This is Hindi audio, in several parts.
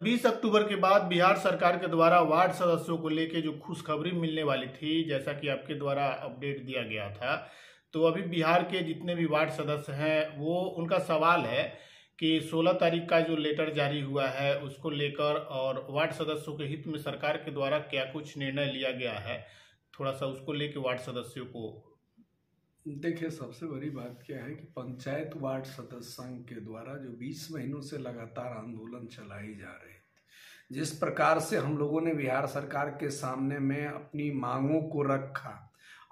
20 अक्टूबर के बाद बिहार सरकार के द्वारा वार्ड सदस्यों को लेके जो खुशखबरी मिलने वाली थी, जैसा कि आपके द्वारा अपडेट दिया गया था, तो अभी बिहार के जितने भी वार्ड सदस्य हैं वो उनका सवाल है कि 16 तारीख का जो लेटर जारी हुआ है उसको लेकर और वार्ड सदस्यों के हित में सरकार के द्वारा क्या कुछ निर्णय लिया गया है, थोड़ा सा उसको लेके वार्ड सदस्यों को। देखिए, सबसे बड़ी बात क्या है कि पंचायत वार्ड सदस्य संघ के द्वारा जो 20 महीनों से लगातार आंदोलन चलाई जा रही थी, जिस प्रकार से हम लोगों ने बिहार सरकार के सामने में अपनी मांगों को रखा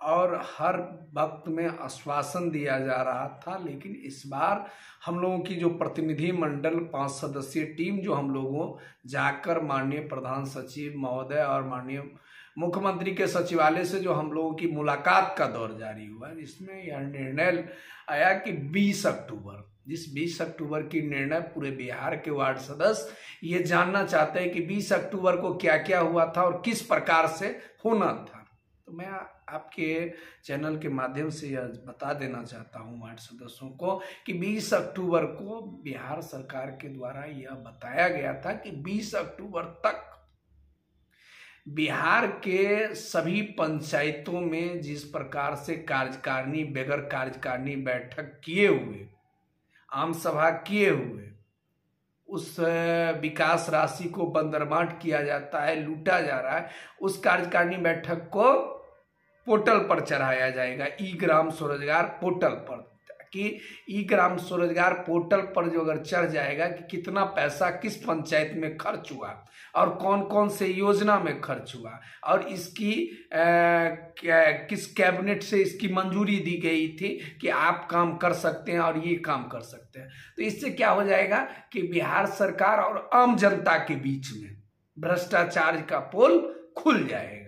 और हर वक्त में आश्वासन दिया जा रहा था, लेकिन इस बार हम लोगों की जो प्रतिनिधि मंडल 5 सदस्यीय टीम जो हम लोगों जाकर माननीय प्रधान सचिव महोदय और माननीय मुख्यमंत्री के सचिवालय से जो हम लोगों की मुलाकात का दौर जारी हुआ, जिसमें यह निर्णय आया कि 20 अक्टूबर, जिस 20 अक्टूबर की निर्णय पूरे बिहार के वार्ड सदस्य ये जानना चाहते हैं कि 20 अक्टूबर को क्या क्या हुआ था और किस प्रकार से होना था। तो मैं आपके चैनल के माध्यम से यह बता देना चाहता हूं वार्ड सदस्यों को कि 20 अक्टूबर को बिहार सरकार के द्वारा यह बताया गया था कि 20 अक्टूबर तक बिहार के सभी पंचायतों में जिस प्रकार से कार्यकारिणी बगैर कार्यकारिणी बैठक किए हुए, आम सभा किए हुए, उस विकास राशि को बंदरबांट किया जाता है, लूटा जा रहा है, उस कार्यकारिणी बैठक को पोर्टल पर चढ़ाया जाएगा, ई ग्राम स्वरोजगार पोर्टल पर, कि ई ग्राम स्वरोजगार पोर्टल पर जो अगर चढ़ जाएगा कि कितना पैसा किस पंचायत में खर्च हुआ और कौन कौन से योजना में खर्च हुआ और इसकी किस कैबिनेट से इसकी मंजूरी दी गई थी कि आप काम कर सकते हैं और ये काम कर सकते हैं, तो इससे क्या हो जाएगा कि बिहार सरकार और आम जनता के बीच में भ्रष्टाचार का पोल खुल जाएगा।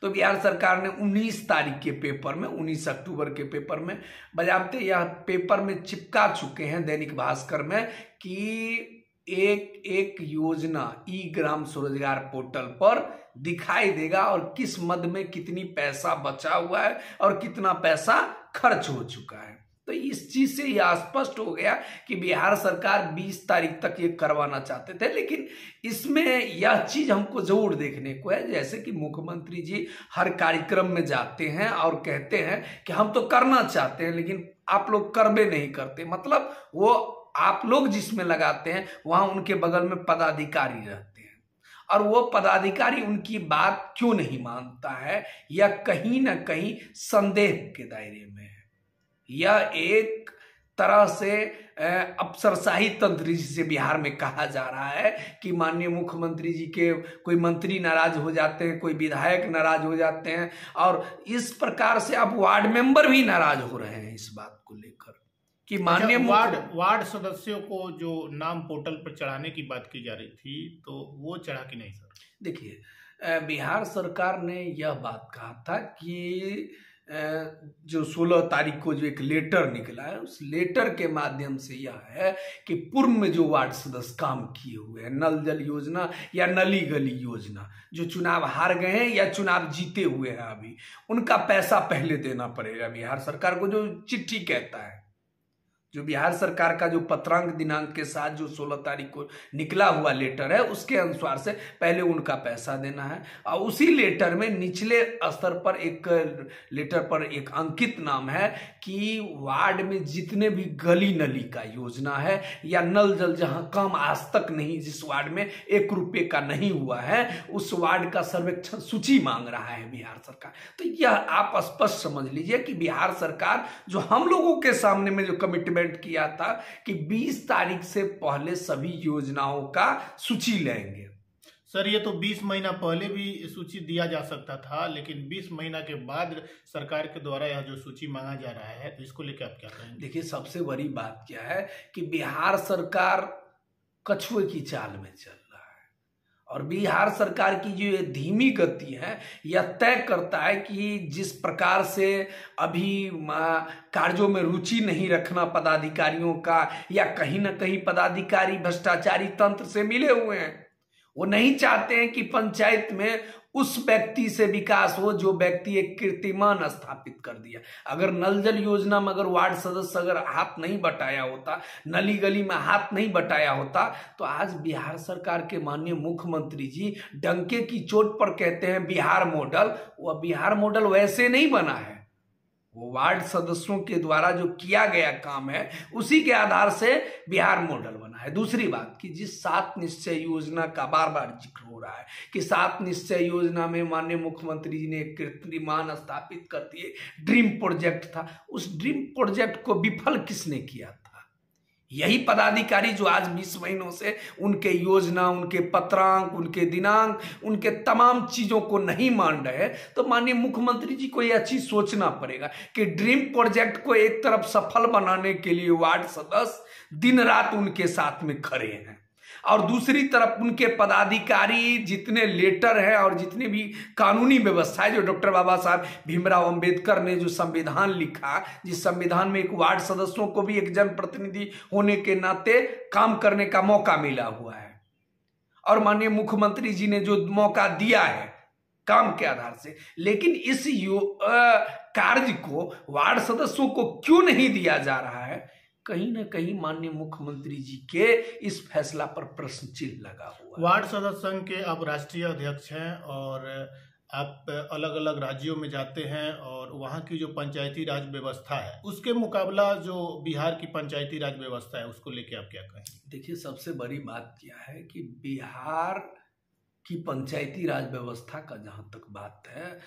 तो बिहार सरकार ने 19 तारीख के पेपर में, 19 अक्टूबर के पेपर में बजाबते यह पेपर में चिपका चुके हैं दैनिक भास्कर में कि एक एक योजना ई ग्राम स्वरोजगार पोर्टल पर दिखाई देगा और किस मद में कितनी पैसा बचा हुआ है और कितना पैसा खर्च हो चुका है। तो इस चीज से यह स्पष्ट हो गया कि बिहार सरकार 20 तारीख तक ये करवाना चाहते थे, लेकिन इसमें यह चीज हमको जरूर देखने को है, जैसे कि मुख्यमंत्री जी हर कार्यक्रम में जाते हैं और कहते हैं कि हम तो करना चाहते हैं लेकिन आप लोग करबे नहीं करते, मतलब वो आप लोग जिसमें लगाते हैं वहां उनके बगल में पदाधिकारी रहते हैं और वो पदाधिकारी उनकी बात क्यों नहीं मानता है, या कहीं ना कहीं संदेह के दायरे में है। यह एक तरह से अफसरशाही तंत्र जिसे बिहार में कहा जा रहा है कि माननीय मुख्यमंत्री जी के कोई मंत्री नाराज हो जाते हैं, कोई विधायक नाराज हो जाते हैं और इस प्रकार से अब वार्ड मेंबर भी नाराज हो रहे हैं इस बात को लेकर कि माननीय वार्ड सदस्यों को जो नाम पोर्टल पर चढ़ाने की बात की जा रही थी, तो वो चढ़ा कि नहीं सर? देखिए, बिहार सरकार ने यह बात कहा था कि जो 16 तारीख को जो एक लेटर निकला है, उस लेटर के माध्यम से यह है कि पूर्व में जो वार्ड सदस्य काम किए हुए हैं, नल जल योजना या नली गली योजना, जो चुनाव हार गए हैं या चुनाव जीते हुए हैं अभी, उनका पैसा पहले देना पड़ेगा बिहार सरकार को। जो चिट्ठी कहता है, जो बिहार सरकार का जो पत्रांक दिनांक के साथ जो 16 तारीख को निकला हुआ लेटर है, उसके अनुसार से पहले उनका पैसा देना है और उसी लेटर में निचले स्तर पर एक लेटर पर एक अंकित नाम है कि वार्ड में जितने भी गली नली का योजना है या नल जल जहां काम आज तक नहीं, जिस वार्ड में 1 रुपये का नहीं हुआ है, उस वार्ड का सर्वेक्षण सूची मांग रहा है बिहार सरकार। तो यह आप स्पष्ट समझ लीजिए कि बिहार सरकार जो हम लोगों के सामने में जो कमिटमेंट किया था कि 20 तारीख से पहले सभी योजनाओं का सूची लेंगे। सर, ये तो 20 महीना पहले भी सूची दिया जा सकता था, लेकिन 20 महीना के बाद सरकार के द्वारा यह जो सूची मांगा जा रहा है, तो इसको लेकर आप क्या कहेंगे? देखिए, सबसे बड़ी बात क्या है कि बिहार सरकार कछुए की चाल में चल रहा है और बिहार सरकार की जो ये धीमी गति है यह तय करता है कि जिस प्रकार से अभी कार्यों में रुचि नहीं रखना पदाधिकारियों का, या कहीं ना कहीं पदाधिकारी भ्रष्टाचारी तंत्र से मिले हुए हैं, वो नहीं चाहते हैं कि पंचायत में उस व्यक्ति से विकास हो जो व्यक्ति एक कीर्तिमान स्थापित कर दिया। अगर नल जल योजना में अगर वार्ड सदस्य अगर हाथ नहीं बटाया होता, नली गली में हाथ नहीं बटाया होता, तो आज बिहार सरकार के माननीय मुख्यमंत्री जी डंके की चोट पर कहते हैं बिहार मॉडल। वह बिहार मॉडल वैसे नहीं बना है, वो वार्ड सदस्यों के द्वारा जो किया गया काम है उसी के आधार से बिहार मॉडल बना है। दूसरी बात कि जिस 7 निश्चय योजना का बार बार जिक्र हो रहा है कि 7 निश्चय योजना में माननीय मुख्यमंत्री जी ने एक कीर्तिमान स्थापित कर दिए, ड्रीम प्रोजेक्ट था, उस ड्रीम प्रोजेक्ट को विफल किसने किया था? यही पदाधिकारी जो आज 20 महीनों से उनके योजना, उनके पत्रांक, उनके दिनांक, उनके तमाम चीजों को नहीं मान रहे। तो माननीय मुख्यमंत्री जी को यह चीज सोचना पड़ेगा कि ड्रीम प्रोजेक्ट को एक तरफ सफल बनाने के लिए वार्ड सदस्य दिन रात उनके साथ में खड़े हैं, और दूसरी तरफ उनके पदाधिकारी जितने लेटर है और जितने भी कानूनी व्यवस्था है, जो डॉक्टर बाबा साहब भीमराव अंबेडकर ने जो संविधान लिखा, जिस संविधान में एक वार्ड सदस्यों को भी एक जनप्रतिनिधि होने के नाते काम करने का मौका मिला हुआ है, और माननीय मुख्यमंत्री जी ने जो मौका दिया है काम के आधार से, लेकिन इस कार्य को वार्ड सदस्यों को क्यों नहीं दिया जा रहा है? कहीं ना कहीं माननीय मुख्यमंत्री जी के इस फैसला पर प्रश्न चिन्ह लगा हुआ। वार्ड सदस्य संघ के आप राष्ट्रीय अध्यक्ष हैं और आप अलग अलग राज्यों में जाते हैं, और वहाँ की जो पंचायती राज व्यवस्था है उसके मुकाबला जो बिहार की पंचायती राज व्यवस्था है उसको लेके आप क्या कहेंगे? देखिए, सबसे बड़ी बात क्या है कि बिहार की पंचायती राज व्यवस्था का जहाँ तक बात है,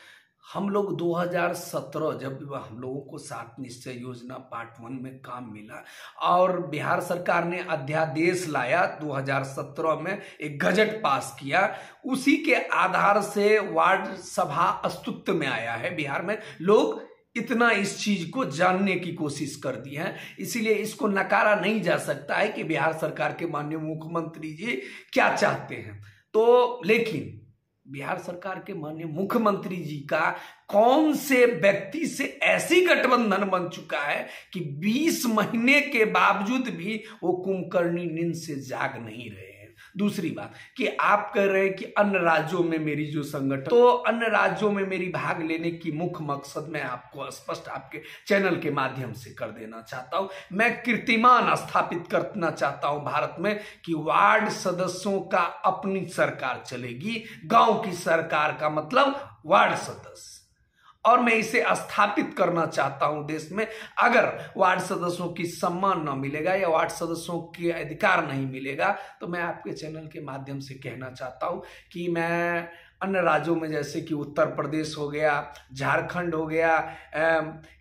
हम लोग 2017 जब हम लोगों को 7 निश्चय योजना पार्ट 1 में काम मिला और बिहार सरकार ने अध्यादेश लाया 2017 में, एक गजट पास किया, उसी के आधार से वार्ड सभा अस्तित्व में आया है। बिहार में लोग इतना इस चीज को जानने की कोशिश कर दी है, इसीलिए इसको नकारा नहीं जा सकता है कि बिहार सरकार के माननीय मुख्यमंत्री जी क्या चाहते हैं। तो लेकिन बिहार सरकार के माननीय मुख्यमंत्री जी का कौन से व्यक्ति से ऐसी गठबंधन बन चुका है कि 20 महीने के बावजूद भी वो कुंभकर्णी नींद से जाग नहीं रहे हैं। दूसरी बात कि आप कह रहे हैं कि अन्य राज्यों में मेरी जो संगठन, तो अन्य राज्यों में मेरी भाग लेने की मुख्य मकसद मैं आपको स्पष्ट आपके चैनल के माध्यम से कर देना चाहता हूं। मैं कीर्तिमान स्थापित करना चाहता हूं भारत में कि वार्ड सदस्यों का अपनी सरकार चलेगी, गांव की सरकार का मतलब वार्ड सदस्य, और मैं इसे स्थापित करना चाहता हूं देश में। अगर वार्ड सदस्यों की सम्मान न मिलेगा या वार्ड सदस्यों के अधिकार नहीं मिलेगा, तो मैं आपके चैनल के माध्यम से कहना चाहता हूं कि मैं अन्य राज्यों में जैसे कि उत्तर प्रदेश हो गया, झारखंड हो गया,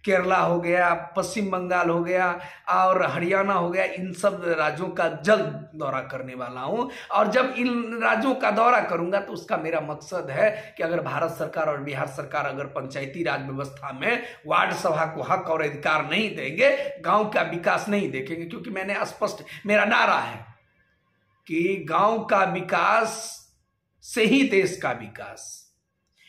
केरला हो गया, पश्चिम बंगाल हो गया और हरियाणा हो गया, इन सब राज्यों का जल्द दौरा करने वाला हूं। और जब इन राज्यों का दौरा करूंगा तो उसका मेरा मकसद है कि अगर भारत सरकार और बिहार सरकार अगर पंचायती राज व्यवस्था में वार्ड सभा को हक और अधिकार नहीं देंगे, गांव का विकास नहीं देखेंगे, क्योंकि मैंने स्पष्ट, मेरा नारा है कि गांव का विकास से ही देश का विकास,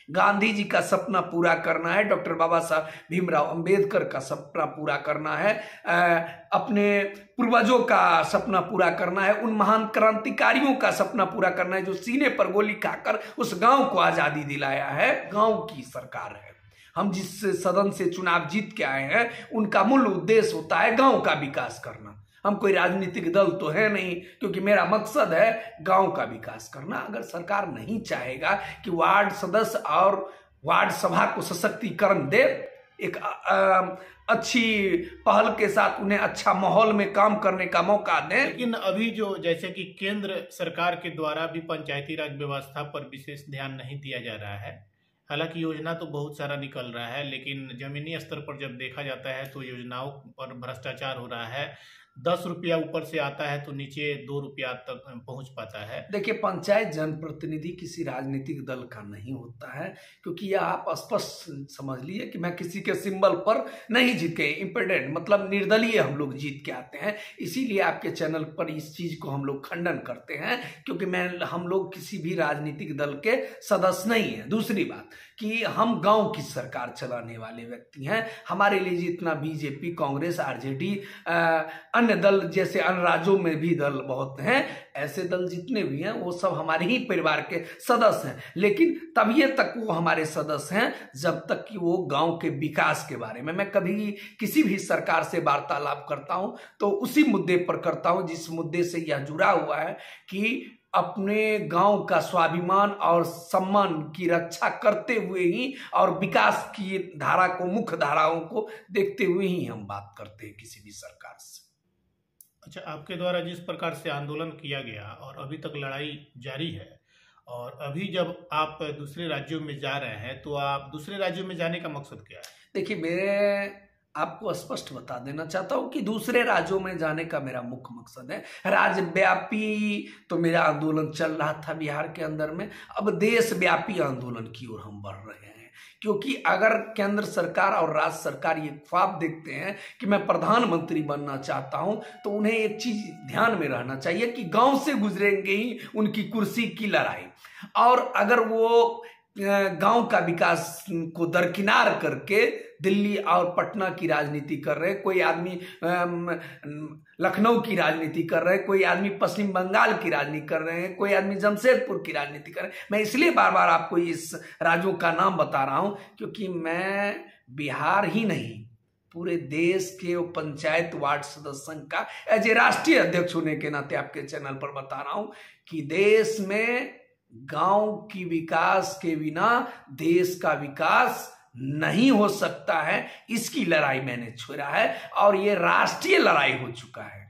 गांधी जी का सपना पूरा करना है, डॉक्टर बाबा साहब भीमराव अंबेडकर का सपना पूरा करना है, अपने पूर्वजों का सपना पूरा करना है, उन महान क्रांतिकारियों का सपना पूरा करना है जो सीने पर गोली खाकर उस गांव को आजादी दिलाया है। गांव की सरकार है, हम जिस सदन से चुनाव जीत के आए हैं उनका मूल उद्देश्य होता है गांव का विकास करना। हम कोई राजनीतिक दल तो है नहीं, क्योंकि मेरा मकसद है गांव का विकास करना। अगर सरकार नहीं चाहेगा कि वार्ड सदस्य और वार्ड सभा को सशक्तिकरण दे, एक अच्छी पहल के साथ उन्हें अच्छा माहौल में काम करने का मौका दें, लेकिन अभी जो जैसे कि केंद्र सरकार के द्वारा भी पंचायती राज व्यवस्था पर विशेष ध्यान नहीं दिया जा रहा है। हालांकि योजना तो बहुत सारा निकल रहा है, लेकिन जमीनी स्तर पर जब देखा जाता है तो योजनाओं पर भ्रष्टाचार हो रहा है। 10 रुपया ऊपर से आता है तो नीचे 2 रुपया तक पहुंच पाता है। देखिए, पंचायत जनप्रतिनिधि किसी राजनीतिक दल का नहीं होता है, क्योंकि यह आप स्पष्ट समझ लिए कि मैं किसी के सिंबल पर नहीं जीत गए, इंडिपेंडेंट मतलब निर्दलीय हम लोग जीत के आते हैं। इसीलिए आपके चैनल पर इस चीज को हम लोग खंडन करते हैं, क्योंकि हम लोग किसी भी राजनीतिक दल के सदस्य नहीं है। दूसरी बात कि हम गांव की सरकार चलाने वाले व्यक्ति हैं। हमारे लिए जितना बीजेपी, कांग्रेस, आरजेडी, अन्य दल जैसे अन्य राज्यों में भी दल बहुत हैं, ऐसे दल जितने भी हैं वो सब हमारे ही परिवार के सदस्य हैं, लेकिन तभी तक वो हमारे सदस्य हैं जब तक कि वो गांव के विकास के बारे में, मैं कभी किसी भी सरकार से वार्तालाप करता हूं तो उसी मुद्दे पर करता हूं जिस मुद्दे से यह जुड़ा हुआ है कि अपने गांव का स्वाभिमान और सम्मान की रक्षा करते हुए ही और विकास की धारा को, मुख्य धाराओं को देखते हुए ही हम बात करते हैं किसी भी सरकार से। अच्छा, आपके द्वारा जिस प्रकार से आंदोलन किया गया और अभी तक लड़ाई जारी है, और अभी जब आप दूसरे राज्यों में जा रहे हैं तो आप दूसरे राज्यों में जाने का मकसद क्या है? देखिए, मैं आपको स्पष्ट बता देना चाहता हूं कि दूसरे राज्यों में जाने का मेरा मुख्य मकसद है। राज्यव्यापी तो मेरा आंदोलन चल रहा था बिहार के अंदर में, अब देशव्यापी आंदोलन की ओर हम बढ़ रहे हैं, क्योंकि अगर केंद्र सरकार और राज्य सरकार ये ख्वाब देखते हैं कि मैं प्रधानमंत्री बनना चाहता हूं, तो उन्हें एक चीज ध्यान में रहना चाहिए कि गांव से गुजरेंगे ही उनकी कुर्सी की लड़ाई। और अगर वो गांव का विकास को दरकिनार करके दिल्ली और पटना की राजनीति कर रहे, कोई आदमी लखनऊ की राजनीति कर रहे, कोई आदमी पश्चिम बंगाल की राजनीति कर रहे हैं, कोई आदमी जमशेदपुर की राजनीति कर रहे हैं। मैं इसलिए बार बार आपको इस राज्यों का नाम बता रहा हूं क्योंकि मैं बिहार ही नहीं, पूरे देश के पंचायत वार्ड सदस्य संघ का एज ए राष्ट्रीय अध्यक्ष होने के नाते आपके चैनल पर बता रहा हूं कि देश में गांव की विकास के बिना देश का विकास नहीं हो सकता है। इसकी लड़ाई मैंने छेड़ा है और ये राष्ट्रीय लड़ाई हो चुका है।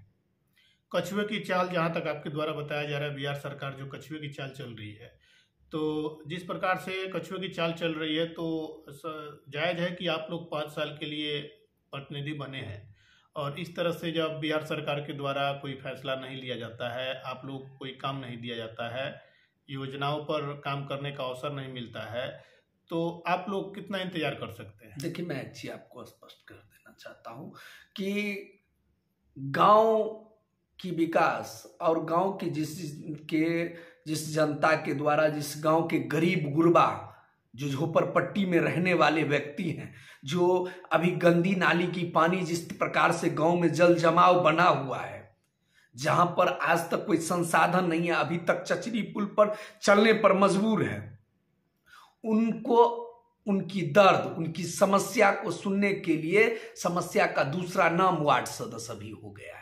कछुए की चाल, जहां तक आपके द्वारा बताया जा रहा है, बिहार सरकार जो कछुए की चाल चल रही है, तो जिस प्रकार से कछुए की चाल चल रही है तो जायज है कि आप लोग 5 साल के लिए प्रतिनिधि बने हैं, और इस तरह से जब बिहार सरकार के द्वारा कोई फैसला नहीं लिया जाता है, आप लोग कोई काम नहीं दिया जाता है, योजनाओं पर काम करने का अवसर नहीं मिलता है, तो आप लोग कितना इंतजार कर सकते हैं? देखिए, मैं एक चीज आपको स्पष्ट कर देना चाहता हूं कि गांव की विकास और गांव की जिस जनता के द्वारा, जिस गांव के गरीब गुरबा जो झोपड़पट्टी में रहने वाले व्यक्ति हैं, जो अभी गंदी नाली की पानी जिस प्रकार से गांव में जल जमाव बना हुआ है, जहां पर आज तक कोई संसाधन नहीं है, अभी तक चचरी पुल पर चलने पर मजबूर है, उनको उनकी दर्द, उनकी समस्या को सुनने के लिए समस्या का दूसरा नाम वार्ड सदस्य भी हो गया है।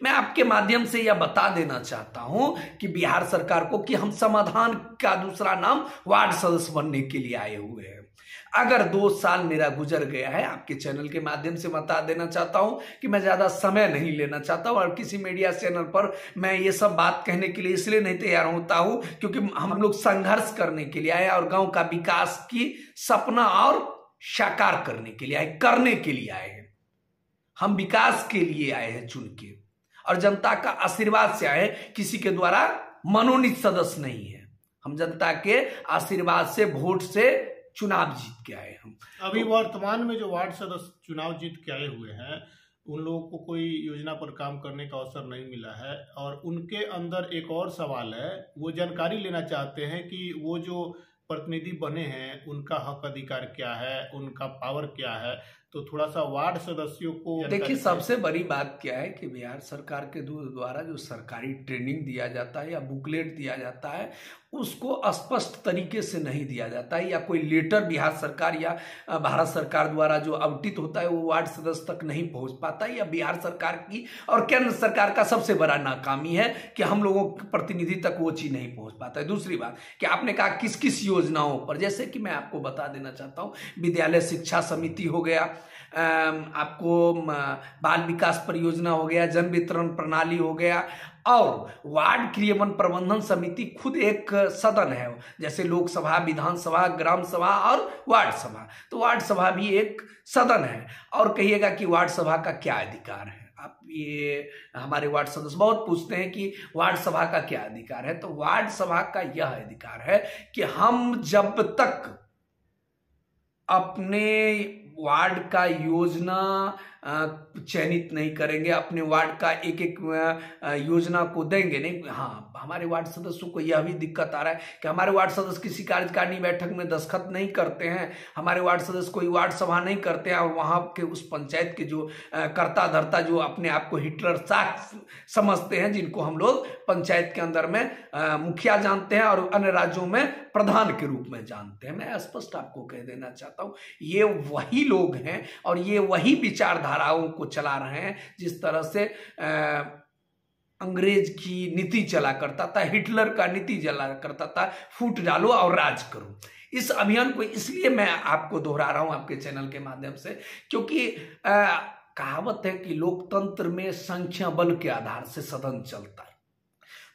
मैं आपके माध्यम से यह बता देना चाहता हूं कि बिहार सरकार को कि हम समाधान का दूसरा नाम वार्ड सदस्य बनने के लिए आए हुए हैं। अगर 2 साल मेरा गुजर गया है, आपके चैनल के माध्यम से बता देना चाहता हूं कि मैं ज्यादा समय नहीं लेना चाहता हूं, और किसी मीडिया चैनल पर मैं ये सब बात कहने के लिए इसलिए नहीं तैयार होता हूं क्योंकि हम लोग संघर्ष करने के लिए आए और गांव का विकास की सपना और साकार करने के लिए आए, करने के लिए आए हैं। हम विकास के लिए आए हैं चुन के, और जनता का आशीर्वाद से आए, किसी के द्वारा मनोनीत सदस्य नहीं है। हम जनता के आशीर्वाद से, वोट से चुनाव जीत के आए हम। अभी वर्तमान में जो वार्ड सदस्य चुनाव जीत के आए हुए हैं, उन लोगों को कोई योजना पर काम करने का अवसर नहीं मिला है, और उनके अंदर एक और सवाल है, वो जानकारी लेना चाहते हैं कि वो जो प्रतिनिधि बने हैं उनका हक अधिकार क्या है, उनका पावर क्या है, तो थोड़ा सा वार्ड सदस्यों को देखिए, सबसे बड़ी बात क्या है कि बिहार सरकार के द्वारा जो सरकारी ट्रेनिंग दिया जाता है या बुकलेट दिया जाता है, उसको स्पष्ट तरीके से नहीं दिया जाता है, या कोई लेटर बिहार सरकार या भारत सरकार द्वारा जो आवंटित होता है वो वार्ड सदस्य तक नहीं पहुंच पाता है। या बिहार सरकार की और केंद्र सरकार का सबसे बड़ा नाकामी है कि हम लोगों के प्रतिनिधि तक वो चीज नहीं पहुंच पाता है। दूसरी बात कि आपने कहा किस किस योजनाओं पर, जैसे कि मैं आपको बता देना चाहता हूं, विद्यालय शिक्षा समिति हो गया, आपको बाल विकास परियोजना हो गया, जन वितरण प्रणाली हो गया, और वार्ड क्रियान्वयन प्रबंधन समिति खुद एक सदन है, जैसे लोकसभा, विधानसभा, ग्राम सभा और वार्ड सभा। तो वार्ड सभा भी एक सदन है। और कहिएगा कि वार्ड सभा का क्या अधिकार है, आप ये हमारे वार्ड सदस्य बहुत पूछते हैं कि वार्ड सभा का क्या अधिकार है। तो वार्ड सभा का यह अधिकार है कि हम जब तक अपने वार्ड का योजना चयनित नहीं करेंगे, अपने वार्ड का एक एक योजना को देंगे नहीं, हाँ हमारे वार्ड सदस्यों को यह भी दिक्कत आ रहा है कि हमारे वार्ड सदस्य किसी कार्यकारिणी बैठक में दस्तखत नहीं करते हैं, हमारे वार्ड सदस्य कोई वार्ड सभा नहीं करते हैं, और वहां के उस पंचायत के जो कर्ता धर्ता जो अपने आप को हिटलर शाह समझते हैं, जिनको हम लोग पंचायत के अंदर में मुखिया जानते हैं और अन्य राज्यों में प्रधान के रूप में जानते हैं, मैं स्पष्ट आपको कह देना चाहता हूं, ये वही लोग हैं और ये वही विचारधाराओं को चला रहे हैं जिस तरह से अंग्रेज की नीति चला करता था, हिटलर का नीति चला करता था, फूट डालो और राज करो। इस अभियान को इसलिए मैं आपको दोहरा रहा हूं आपके चैनल के माध्यम से, क्योंकि कहावत है कि लोकतंत्र में संख्या बल के आधार से सदन चलता है।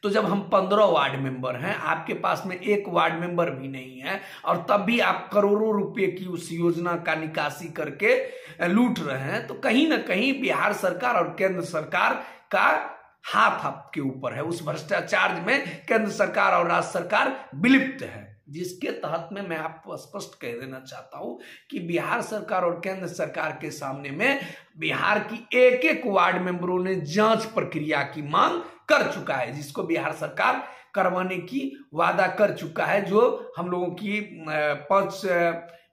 तो जब हम 15 वार्ड मेंबर हैं, आपके पास में एक वार्ड मेंबर भी नहीं है, और तब भी आप करोड़ों रुपए की उस योजना का निकासी करके लूट रहे हैं, तो कहीं ना कहीं बिहार सरकार और केंद्र सरकार का हाथ आपके ऊपर है। उस भ्रष्टाचार में केंद्र सरकार और राज्य सरकार विलिप्त है, जिसके तहत में मैं आपको स्पष्ट कह देना चाहता हूं कि बिहार सरकार और केंद्र सरकार के सामने में बिहार की एक एक वार्ड मेंबरों ने जांच प्रक्रिया की मांग कर चुका है, जिसको बिहार सरकार करवाने की वादा कर चुका है। जो हम लोगों की 5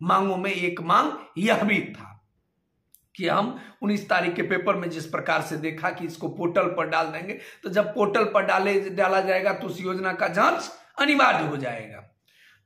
मांगों में एक मांग यह भी था कि हम 19 तारीख के पेपर में जिस प्रकार से देखा कि इसको पोर्टल पर डाल देंगे, तो जब पोर्टल पर डाला जाएगा तो उस योजना का जांच अनिवार्य हो जाएगा।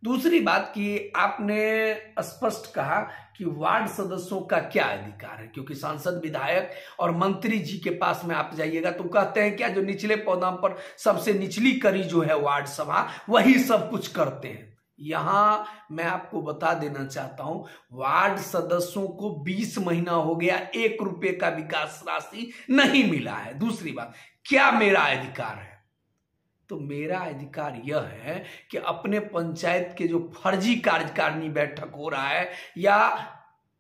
दूसरी बात कि आपने स्पष्ट कहा कि वार्ड सदस्यों का क्या अधिकार है, क्योंकि सांसद विधायक और मंत्री जी के पास में आप जाइएगा तो कहते हैं क्या, जो निचले पौधाम पर सबसे निचली कड़ी जो है वार्ड सभा, वही सब कुछ करते हैं। यहां मैं आपको बता देना चाहता हूं, वार्ड सदस्यों को 20 महीना हो गया, 1 रुपए का विकास राशि नहीं मिला है। दूसरी बात, क्या मेरा अधिकार है? तो मेरा अधिकार यह है कि अपने पंचायत के जो फर्जी कार्यकारिणी बैठक हो रहा है या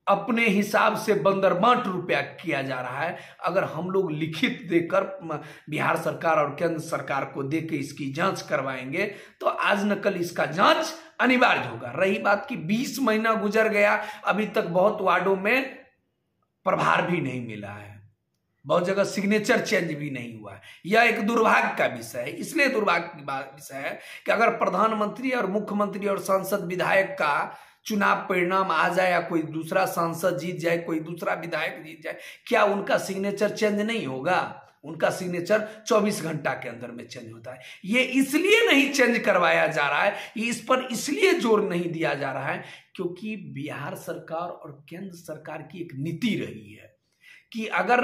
अपने हिसाब से बंदरबांट रुपया किया जा रहा है, अगर हम लोग लिखित देकर बिहार सरकार और केंद्र सरकार को देकर इसकी जांच करवाएंगे तो आज न कल इसका जांच अनिवार्य होगा। रही बात कि 20 महीना गुजर गया, अभी तक बहुत वार्डों में प्रभार भी नहीं मिला है, बहुत जगह सिग्नेचर चेंज भी नहीं हुआ है। यह एक दुर्भाग्य का विषय है। इसलिए दुर्भाग्य की विषय है कि अगर प्रधानमंत्री और मुख्यमंत्री और सांसद विधायक का चुनाव परिणाम आ जाए या कोई दूसरा सांसद जीत जाए, कोई दूसरा विधायक जीत जाए, क्या उनका सिग्नेचर चेंज नहीं होगा? उनका सिग्नेचर 24 घंटा के अंदर में चेंज होता है। ये इसलिए नहीं चेंज करवाया जा रहा है, इस पर इसलिए जोर नहीं दिया जा रहा है क्योंकि बिहार सरकार और केंद्र सरकार की एक नीति रही है कि अगर,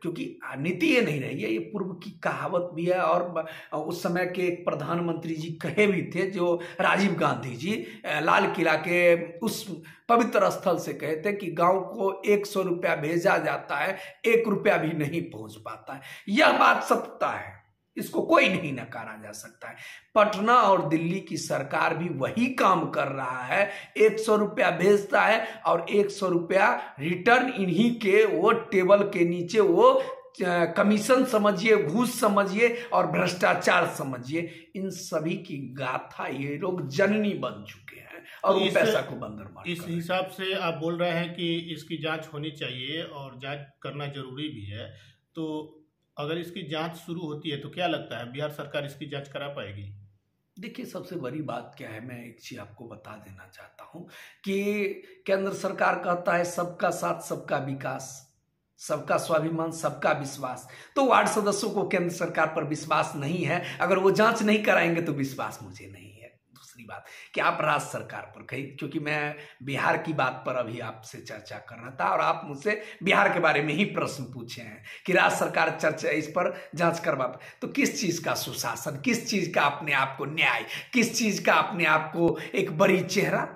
क्योंकि नीति ये नहीं रही है, ये पूर्व की कहावत भी है और उस समय के एक प्रधानमंत्री जी कहे भी थे, जो राजीव गांधी जी लाल किला के उस पवित्र स्थल से कहे थे कि गांव को 100 रुपया भेजा जाता है, 1 रुपया भी नहीं पहुंच पाता है। यह बात सत्यता है, इसको कोई नहीं नकारा जा सकता है। पटना और दिल्ली की सरकार भी वही काम कर रहा है, 100 रुपया भेजता है और 100 रुपया रिटर्न इन्हीं के वो टेबल के नीचे वो कमीशन समझिए, घूस समझिए और भ्रष्टाचार समझिए, इन सभी की गाथा ये लोग जननी बन चुके हैं और वो पैसा को बंदरबांट। इस हिसाब से आप बोल रहे हैं कि इसकी जांच होनी चाहिए और जांच करना जरूरी भी है, तो अगर इसकी जांच शुरू होती है तो क्या लगता है बिहार सरकार इसकी जांच करा पाएगी? देखिए, सबसे बड़ी बात क्या है, मैं एक चीज आपको बता देना चाहता हूं कि केंद्र सरकार कहता है सबका साथ सबका विकास, सबका स्वाभिमान सबका विश्वास। तो वार्ड सदस्यों को केंद्र सरकार पर विश्वास नहीं है, अगर वो जांच नहीं कराएंगे तो विश्वास मुझे नहीं है। दूसरी बात कि आप राज्य सरकार पर कही, क्योंकि मैं बिहार की बात पर अभी आपसे चर्चा कर रहा था और आप मुझसे बिहार के बारे में ही प्रश्न पूछे हैं कि राज्य सरकार चर्चा इस पर जांच करवा, तो किस चीज का सुशासन, किस चीज का अपने आप को न्याय, किस चीज का अपने आप को एक बड़ी चेहरा?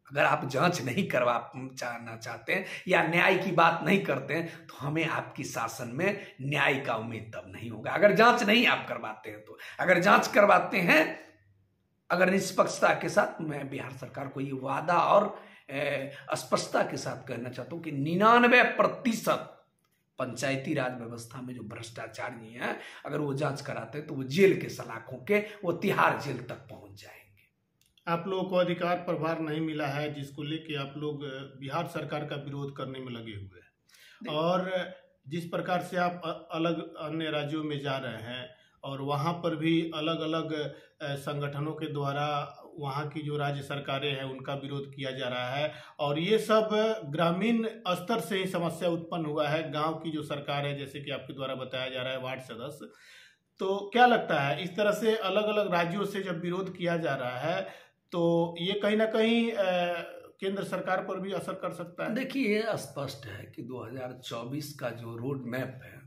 अगर आप जांच नहीं करवाना चाहते हैं या न्याय की बात नहीं करते हैं तो हमें आपकी शासन में न्याय का उम्मीद तब नहीं होगा। अगर जांच नहीं आप करवाते हैं तो, अगर जांच करवाते हैं अगर निष्पक्षता के साथ, मैं बिहार सरकार को ये वादा और स्पष्टता के साथ कहना चाहता हूं कि 99% पंचायती राज व्यवस्था में जो भ्रष्टाचारी हैं, अगर वो जांच कराते हैं तो वो जेल के सलाखों के, वो तिहाड़ जेल तक पहुंच जाएंगे। आप लोगों को अधिकार प्रभार नहीं मिला है, जिसको लेके आप लोग बिहार सरकार का विरोध करने में लगे हुए हैं, और जिस प्रकार से आप अलग अन्य राज्यों में जा रहे हैं और वहाँ पर भी अलग अलग संगठनों के द्वारा वहाँ की जो राज्य सरकारें हैं उनका विरोध किया जा रहा है। और ये सब ग्रामीण स्तर से ही समस्या उत्पन्न हुआ है। गांव की जो सरकार है, जैसे कि आपके द्वारा बताया जा रहा है, वार्ड सदस्य, तो क्या लगता है इस तरह से अलग अलग राज्यों से जब विरोध किया जा रहा है तो ये कहीं ना कहीं केंद्र सरकार पर भी असर कर सकता है? देखिए, ये स्पष्ट है कि 2024 का जो रोड मैप है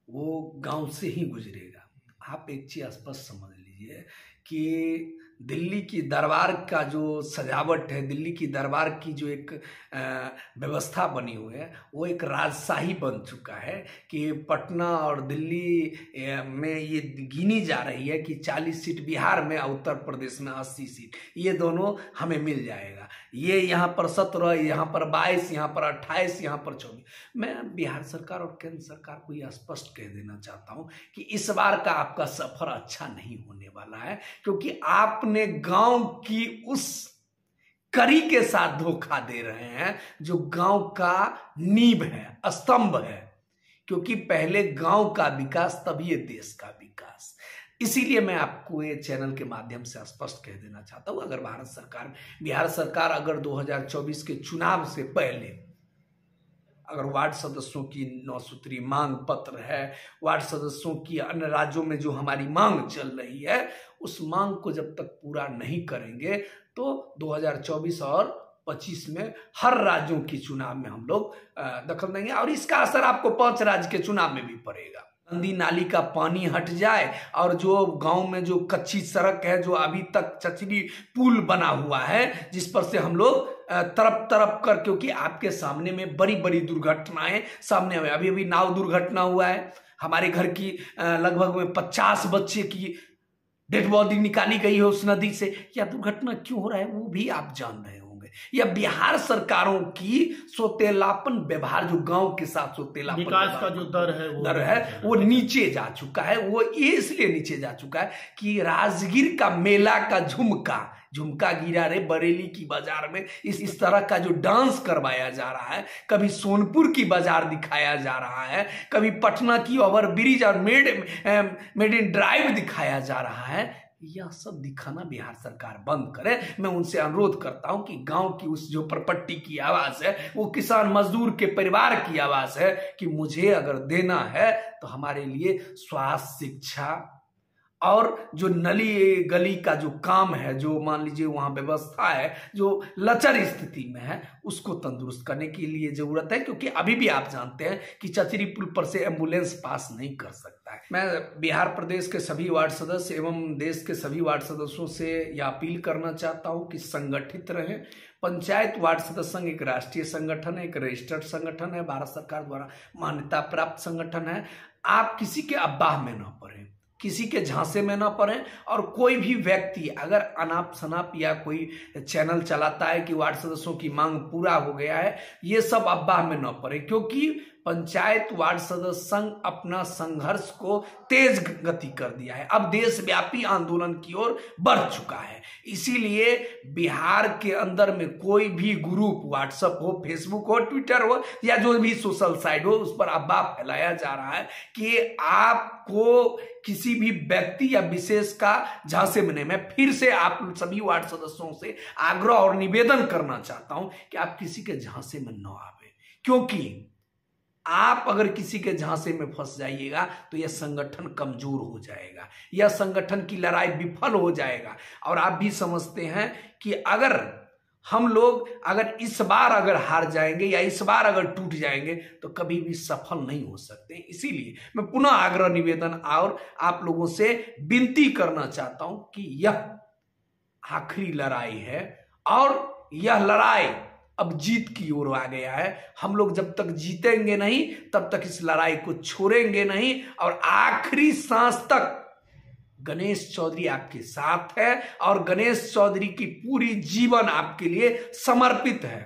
वो गांव से ही गुजरेगा। आप एक चीज स्पष्ट समझ लीजिए कि दिल्ली की दरबार का जो सजावट है, दिल्ली की दरबार की जो एक व्यवस्था बनी हुई है, वो एक राजशाही बन चुका है कि पटना और दिल्ली में ये गिनी जा रही है कि 40 सीट बिहार में, उत्तर प्रदेश में 80 सीट, ये दोनों हमें मिल जाएगा। ये यहाँ पर 17, यहाँ पर 22, यहाँ पर 28, यहाँ पर 24। मैं बिहार सरकार और केंद्र सरकार को यह स्पष्ट कह देना चाहता हूँ कि इस बार का आपका सफर अच्छा नहीं होने वाला है, क्योंकि आपने गांव की उस कड़ी के साथ धोखा दे रहे हैं जो गांव का नींव है, स्तंभ है। क्योंकि पहले गांव का विकास तभी ये देश का विकास। इसीलिए मैं आपको ये चैनल के माध्यम से स्पष्ट कह देना चाहता हूं, अगर बिहार सरकार अगर 2024 के चुनाव से पहले अगर वार्ड सदस्यों की 9 सूत्री मांग पत्र है, वार्ड सदस्यों की अन्य राज्यों में जो हमारी मांग चल रही है, उस मांग को जब तक पूरा नहीं करेंगे तो 2024 और 25 में हर राज्यों की चुनाव में हम लोग दखल देंगे। और इसका असर आपको 5 राज्य के चुनाव में भी पड़ेगा। नदी नाली का पानी हट जाए और जो गांव में जो कच्ची सड़क है, जो अभी तक चचरी पुल बना हुआ है जिस पर से हम लोग तरफ तरफ कर, क्योंकि आपके सामने में बड़ी बड़ी दुर्घटनाएं सामने हुई। अभी अभी नाव दुर्घटना हुआ है, हमारे घर की लगभग में 50 बच्चे की डेड बॉडी निकाली गई है उस नदी से। यह दुर्घटना क्यों हो रहा है वो भी आप जान रहे होंगे। यह बिहार सरकारों की सोतेलापन व्यवहार, जो गांव के साथ सोतेलापन विकास का जो दर है वो नीचे जा चुका है। वो इसलिए नीचे जा चुका है कि राजगीर का मेला का झुमका गिरा रे बरेली की बाजार में, इस तरह का जो डांस करवाया जा रहा है, कभी सोनपुर की बाजार दिखाया जा रहा है, कभी पटना की ओवर ब्रिज और मेड इन ड्राइव दिखाया जा रहा है। यह सब दिखाना बिहार सरकार बंद करे। मैं उनसे अनुरोध करता हूं कि गांव की उस जो परपट्टी की आवाज है, वो किसान मजदूर के परिवार की आवाज है कि मुझे अगर देना है तो हमारे लिए स्वास्थ्य, शिक्षा और जो नली गली का जो काम है, जो मान लीजिए वहां व्यवस्था है जो लचर स्थिति में है, उसको तंदुरुस्त करने के लिए जरूरत है। क्योंकि अभी भी आप जानते हैं कि चचरी पुल पर से एम्बुलेंस पास नहीं कर सकता है। मैं बिहार प्रदेश के सभी वार्ड सदस्य एवं देश के सभी वार्ड सदस्यों से यह अपील करना चाहता हूं कि संगठित रहें। पंचायत वार्ड सदस्य संघ एक राष्ट्रीय संगठन है, एक रजिस्टर्ड संगठन है, भारत सरकार द्वारा मान्यता प्राप्त संगठन है। आप किसी के अब्बाह में ना पड़े, किसी के झांसे में ना पड़े। और कोई भी व्यक्ति अगर अनाप शनाप या कोई चैनल चलाता है कि वार्ड सदस्यों की मांग पूरा हो गया है, ये सब अब्बाह में ना पड़े। क्योंकि पंचायत वार्ड सदस्य संघ अपना संघर्ष को तेज गति कर दिया है, अब देशव्यापी आंदोलन की ओर बढ़ चुका है। इसीलिए बिहार के अंदर में कोई भी ग्रुप, व्हाट्सएप हो, फेसबुक हो, ट्विटर हो या जो भी सोशल साइट हो, उस पर अफवाह फैलाया जा रहा है कि आपको किसी भी व्यक्ति या विशेष का झांसे में नहीं। मैं फिर से आप सभी वार्ड सदस्यों से आग्रह और निवेदन करना चाहता हूं कि आप किसी के झांसे में न आवे, क्योंकि आप अगर किसी के झांसे में फंस जाइएगा तो यह संगठन कमजोर हो जाएगा, यह संगठन की लड़ाई विफल हो जाएगा। और आप भी समझते हैं कि अगर हम लोग इस बार अगर हार जाएंगे या इस बार अगर टूट जाएंगे तो कभी भी सफल नहीं हो सकते। इसीलिए मैं पुनः आग्रह, निवेदन और आप लोगों से विनती करना चाहता हूं कि यह आखिरी लड़ाई है और यह लड़ाई अब जीत की ओर आ गया है। हम लोग जब तक जीतेंगे नहीं तब तक इस लड़ाई को छोड़ेंगे नहीं, और आखिरी सांस तक गणेश चौधरी आपके साथ है और गणेश चौधरी की पूरी जीवन आपके लिए समर्पित है।